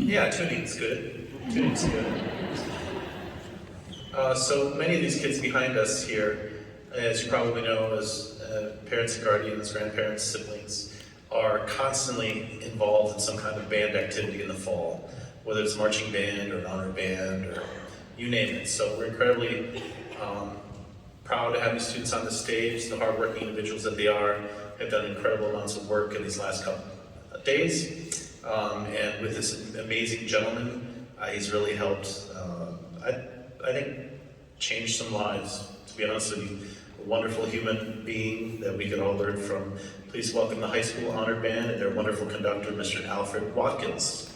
Yeah, tuning's good. Tuning's good. So many of these kids behind us here, as you probably know, as parents and guardians, grandparents, siblings, are constantly involved in some kind of band activity in the fall, whether it's marching band or an honor band or you name it. So we're incredibly proud to have these students on the stage. The hardworking individuals that they are have done incredible amounts of work in these last couple of days. And with this amazing gentleman, he's really helped, I think, change some lives. To be honest with you, a wonderful human being that we could all learn from. Please welcome the high school honor band and their wonderful conductor, Mr. Alfred Watkins.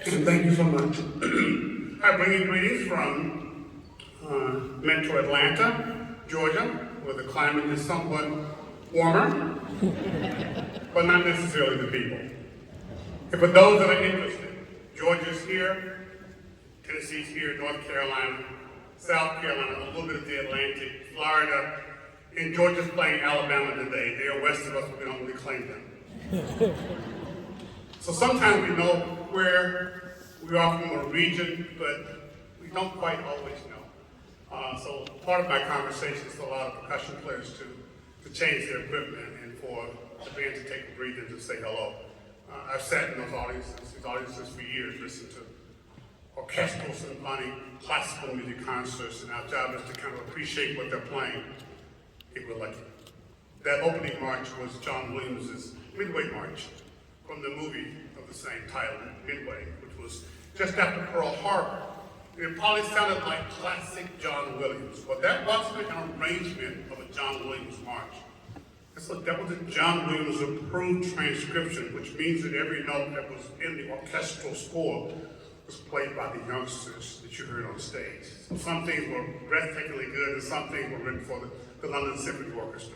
And thank you so much. I bring you greetings from Metro Atlanta, Georgia, where the climate is somewhat warmer, but not necessarily the people. And for those that are interested, Georgia's here, Tennessee's here, North Carolina, South Carolina, a little bit of the Atlantic, Florida, and Georgia's playing Alabama today. They are west of us, but we don't really claim them. So sometimes we know where we are from a region, but we don't quite always know. So part of my conversation is to allow the percussion players to change their equipment and for the band to take a breather and to say hello. I've sat in these audiences for years, listened to orchestral, symphonic, classical music concerts, and our job is to kind of appreciate what they're playing if we're lucky. That opening march was John Williams' Midway March from the movie of the same title, Midway, which was just after Pearl Harbor. It probably sounded like classic John Williams, but that wasn't an arrangement of a John Williams march. So that was a John Williams approved transcription, which means that every note that was in the orchestral score was played by the youngsters that you heard on stage. So some things were breathtakingly good, and some things were written for the London Symphony Orchestra.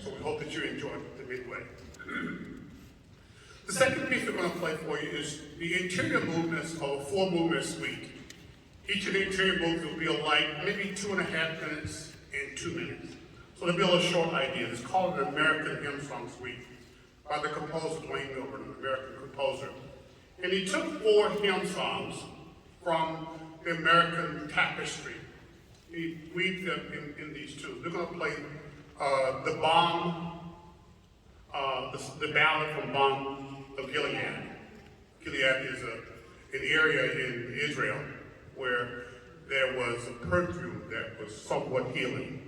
So we hope that you enjoyed the Midway. The second piece we're going to play for you is the interior movements of a 4-movement suite. Each of the interior movements will be alike, maybe 2.5 minutes and 2 minutes. So to build a short idea, it's called an American Hymn Song Suite by the composer Dwayne Milburn, an American composer. And he took 4 hymn songs from the American tapestry. He weaved them in these two. We're going to play the ballad from Balm of Gilead. Gilead is an area in Israel where there was a perfume that was somewhat healing.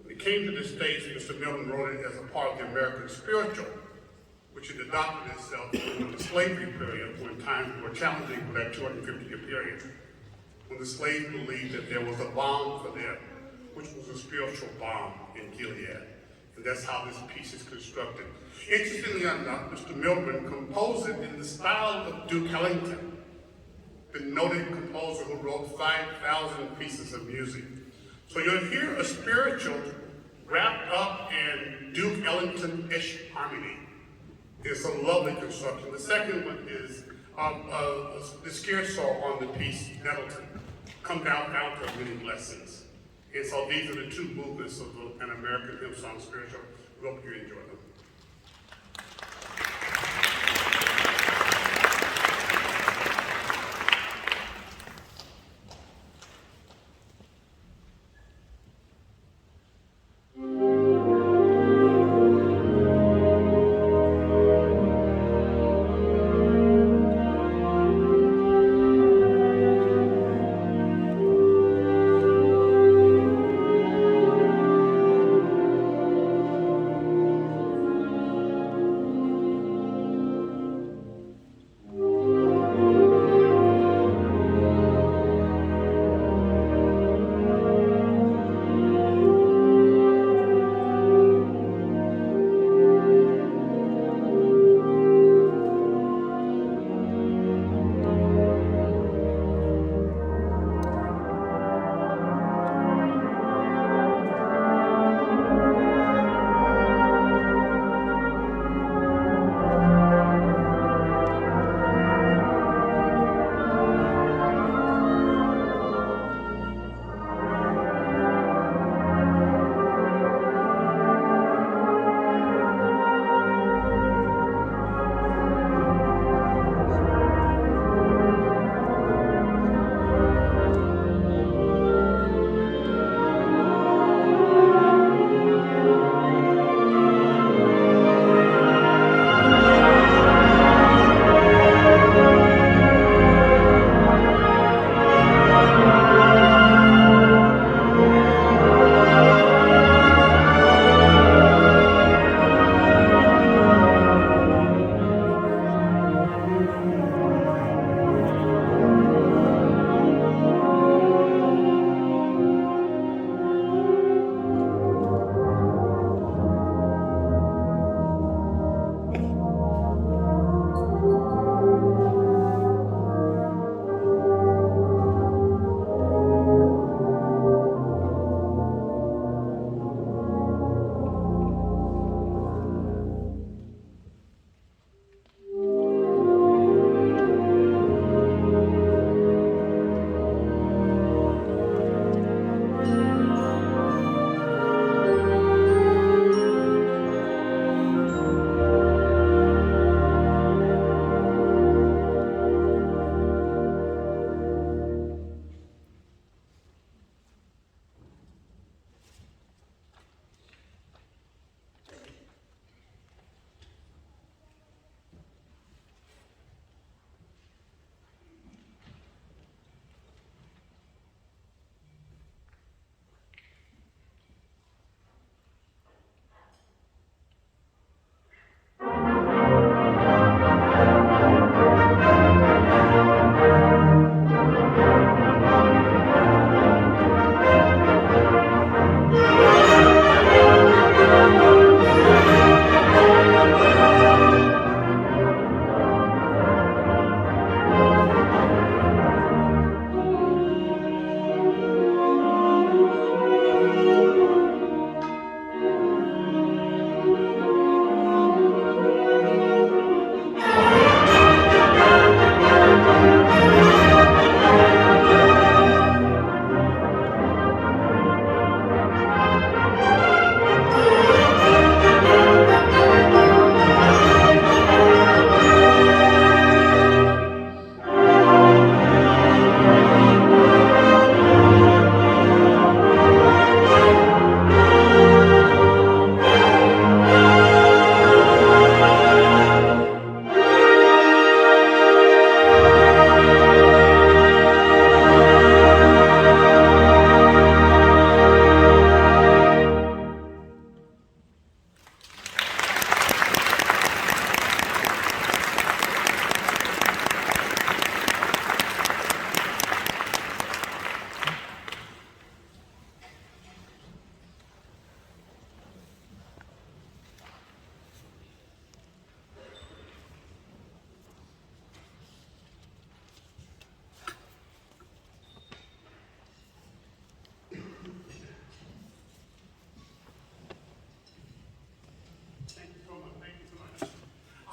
When it came to the States, Mr. Milton wrote it as a part of the American spiritual, which had adopted itself during the slavery period when times were challenging for that 250-year period, when the slaves believed that there was a balm for them, which was a spiritual balm in Gilead. And that's how this piece is constructed. Interestingly enough, Mr. Milburn composed it in the style of Duke Ellington, the noted composer who wrote 5,000 pieces of music. So you'll hear a spiritual wrapped up in Duke Ellington-ish harmony. It's a lovely construction. The second one is the scherzo on the piece, Nettleton, Come Down Fount of Many Blessings. And so these are the 2 movements of an American hymn song spiritual. We hope you enjoy them.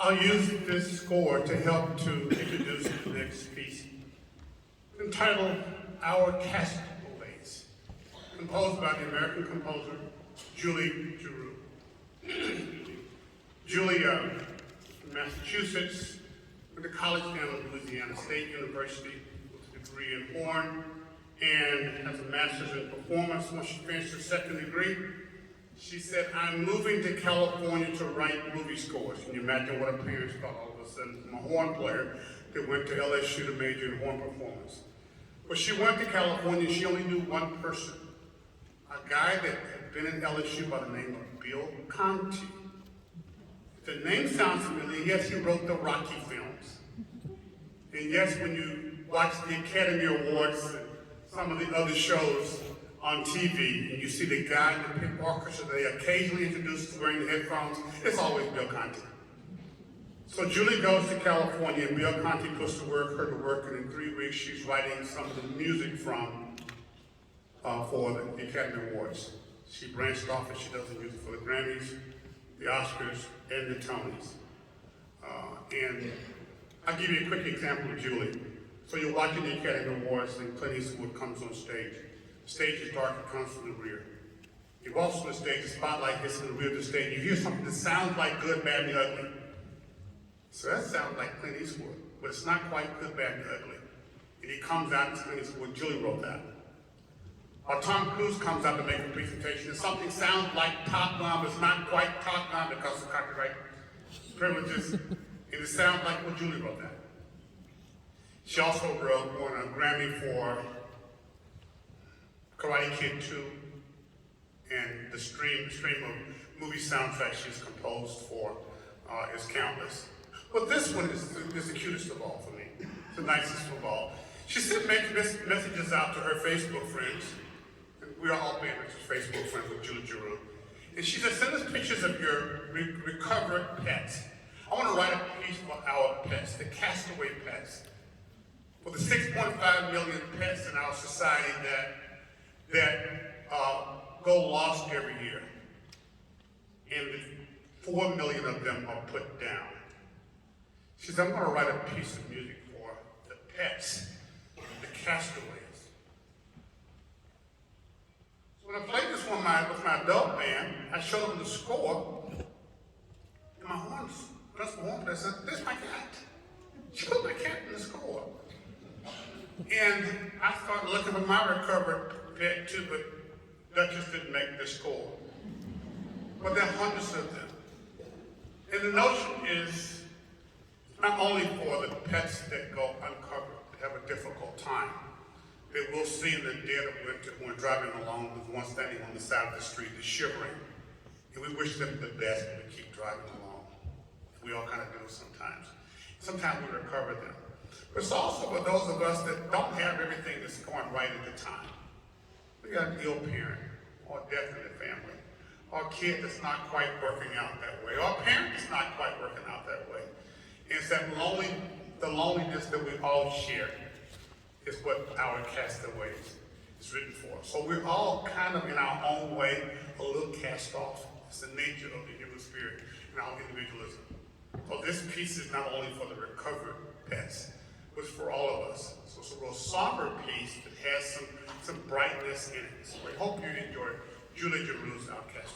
I'll use this score to help to introduce the next piece, entitled Our Castaways, composed by the American composer Julie Giroux. Julie, from Massachusetts, went to college down at Louisiana State University with a degree in horn and has a master's in performance. Once she finished her second degree, she said, I'm moving to California to write movie scores. Can you imagine what her parents thought all of a sudden from a horn player that went to LSU to major in horn performance? But she went to California, she only knew one person, a guy that had been in LSU by the name of Bill Conti. The name sounds familiar. Yes, he wrote the Rocky films. And yes, when you watch the Academy Awards and some of the other shows on TV, and you see the guy in the pit orchestra they occasionally introduce wearing the headphones, it's always Bill Conti. So Julie goes to California, and Bill Conti puts her to work, and in 3 weeks she's writing some of the music for the Academy Awards. She branched off and she does the music for the Grammys, the Oscars, and the Tonys. And I'll give you a quick example of Julie. So you're watching the Academy Awards and Clint Eastwood comes on stage. The stage is dark, it comes from the rear. He walks on the stage, the spotlight hits in the rear of the stage. You hear something that sounds like Good, Bad, and Ugly. So that sounds like Clint Eastwood, but it's not quite Good, Bad, and Ugly. And he comes out and Clint Eastwood, Julie wrote that. Or Tom Cruise comes out to make a presentation and something sounds like Top Gun, but it's not quite Top Gun because of copyright privileges. And it sounds like, well, Julie wrote that. She also won a Grammy for Karate Kid 2 and the stream of movie soundtracks she's composed for is countless. But this one is the cutest of all for me. It's the nicest of all. She sent messages out to her Facebook friends. We are all being Facebook friends with Julie Giroux. And she said, send us pictures of your recovered pets. I want to write a piece for our pets, the castaway pets. For the 6.5 million pets in our society that go lost every year. And 4 million of them are put down. She said, I'm going to write a piece of music for the pets, the castaways. So when I played this one with my adult band, I showed them the score, and my principal horn player said, this is my cat. She put my cat in the score. And I started looking for my recovered pet too, but that just didn't make the score. But there are hundreds of them. And the notion is not only for the pets that go uncovered, that have a difficult time, that we'll see in the dead of winter when we're driving along with one standing on the side of the street, is shivering. And we wish them the best, but we keep driving along. We all kind of do sometimes. Sometimes we recover them. But it's also for those of us that don't have everything that's going right at the time. We got an ill parent, or death in the family, or a kid that's not quite working out that way, or a parent that's not quite working out that way. And it's that the loneliness that we all share is what our castaways is written for. So we're all kind of in our own way a little cast off. It's the nature of the human spirit and our individualism. So this piece is not only for the recovered pets, but it's for all of us. So it's a real somber piece that has some brightness in it. So I hope you enjoy Julie Giroux's Outcast.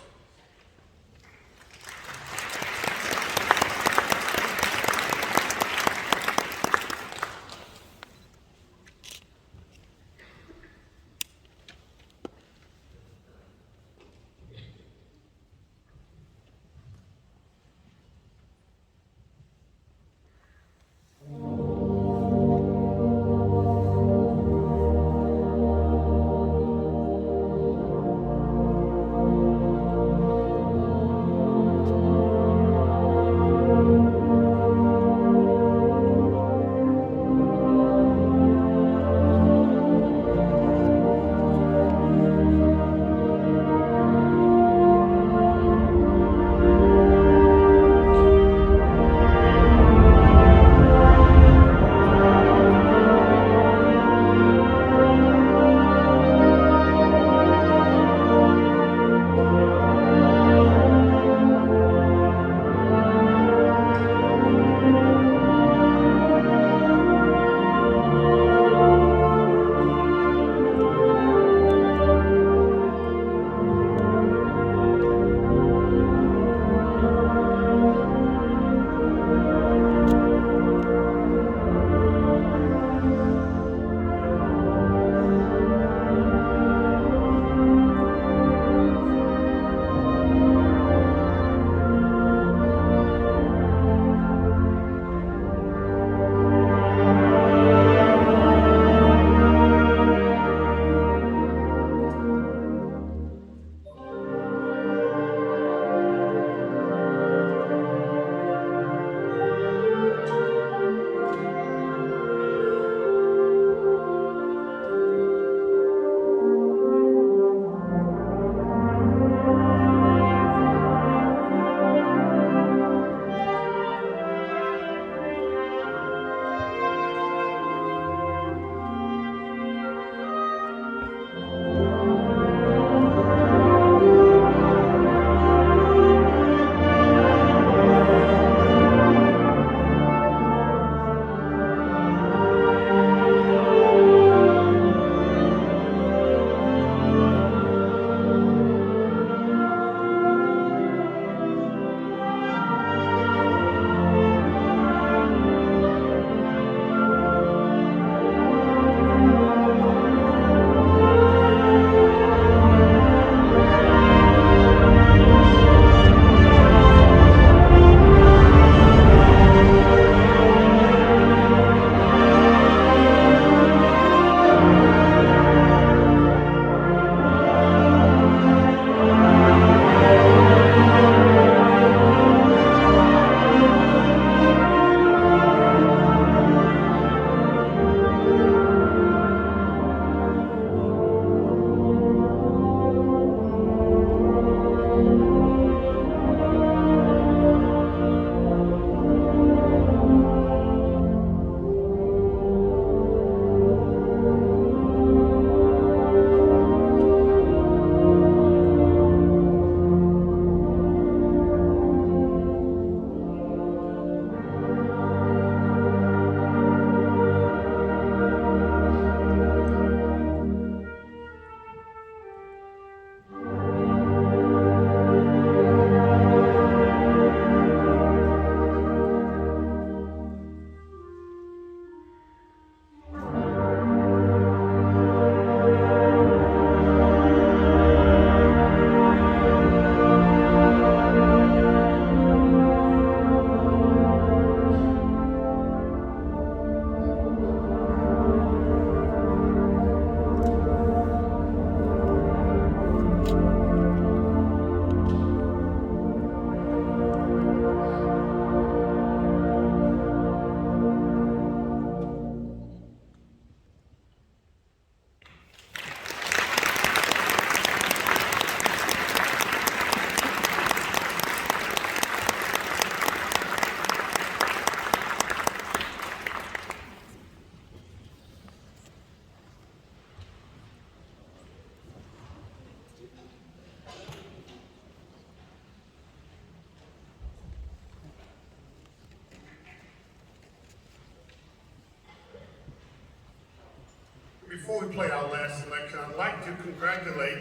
before we play our last selection, I'd like to congratulate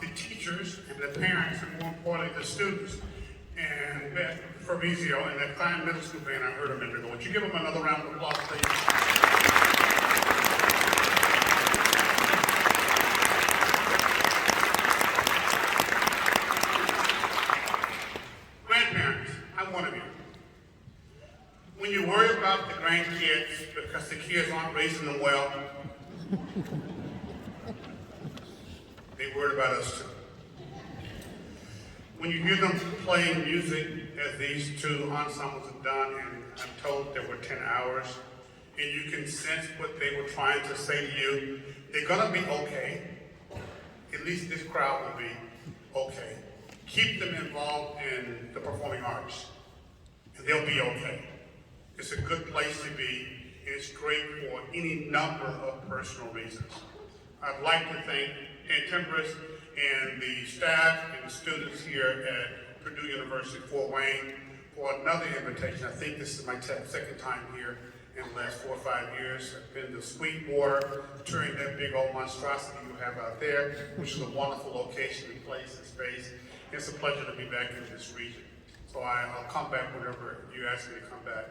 the teachers and the parents, and more importantly, the students, and Beth Fabrizio and that fine middle school band I heard a minute ago. Would you give them another round of applause, please? Grandparents, I'm one of you. When you worry about the grandkids because the kids aren't raising them well, they worry about us too. When you hear them playing music, as these two ensembles have done, and I'm told there were 10 hours, and you can sense what they were trying to say to you, they're gonna be okay. At least this crowd will be okay. Keep them involved in the performing arts, and they'll be okay. It's a good place to be, and it's great for any number of personal reasons. I'd like to thank Dan Timbrus and the staff and the students here at Purdue University, Fort Wayne, for another invitation. I think this is my second time here in the last 4 or 5 years. I've been to Sweetwater, touring that big old monstrosity you have out there, which is a wonderful location and place and space. It's a pleasure to be back in this region. So I'll come back whenever you ask me to come back.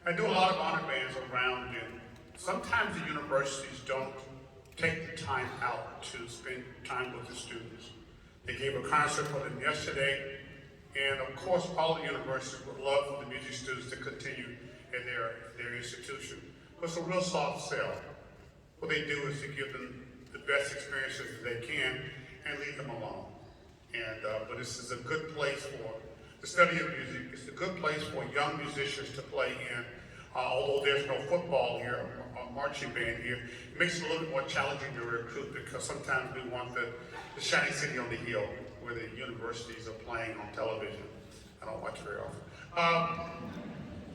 I do a lot of honor bands around, and sometimes the universities don't take the time out to spend time with the students. They gave a concert for them yesterday, and of course all the universities would love for the music students to continue at their institution. But it's a real soft sell. What they do is to give them the best experiences that they can and leave them alone. But this is a good place for the study of music. It's a good place for young musicians to play in. Although there's no football here, or marching band here, it makes it a little bit more challenging to recruit because sometimes we want the shiny city on the hill where the universities are playing on television. I don't watch it very often.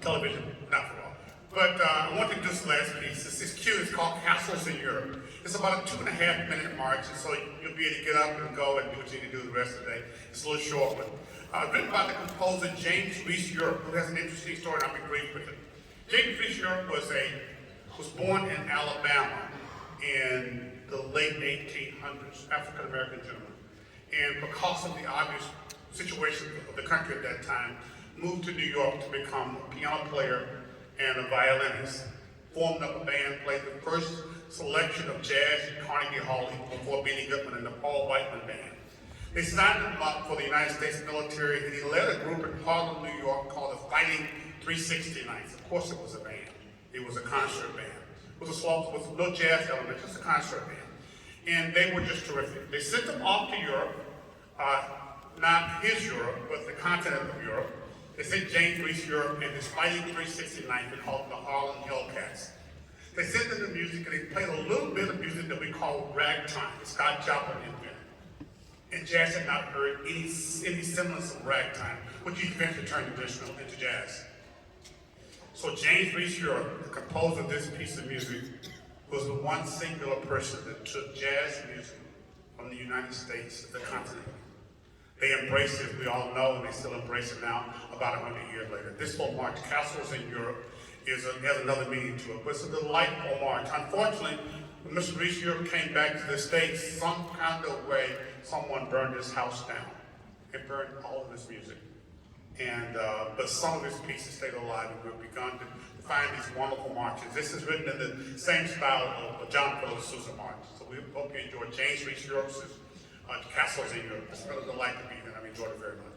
Television, not for all. But I want to do this last piece. This is cute. It's called Castles in Europe. It's about a 2.5-minute march, and so you'll be able to get up and go and do what you need to do the rest of the day. It's a little short one. Written by the composer James Reese Europe, who has an interesting story, and I'll be brief with it. James Reese Europe was born in Alabama in the late 1800s, African American gentleman, and because of the obvious situation of the country at that time, moved to New York to become a piano player and a violinist. Formed up a band, played the first selection of jazz at Carnegie Hall before Benny Goodman and the Paul Whiteman Band. They signed him up for the United States military, and he led a group in Harlem, New York called the Fighting 369th. Of course it was a band. It was a concert band. With no jazz element, just a concert band. And they were just terrific. They sent them off to Europe, not his Europe, but the continent of Europe. They sent James Reese Europe and his Fighting 369th, they called them the Harlem Hellcats. They sent them the music, and they played a little bit of music that we call ragtime, the Scott Joplin invented. And jazz had not heard any semblance of ragtime, which he eventually turned traditional into jazz. So James Reese Europe, the composer of this piece of music, was the one singular person that took jazz music from the United States, the continent. They embraced it, we all know, and they still embrace it now, about 100 years later. This whole march, Castles in Europe, has another meaning to it, but it's a delightful march. Unfortunately, when Mr. Reese Europe came back to the States, some kind of way, someone burned his house down. It burned all of his music. But some of his pieces stayed alive, and we've begun to find these wonderful marches. This is written in the same style of John Philip Sousa March. So we hope you enjoy James Reese Europe's Castles in Europe. It's been a delight to be here, and I've enjoyed it very much.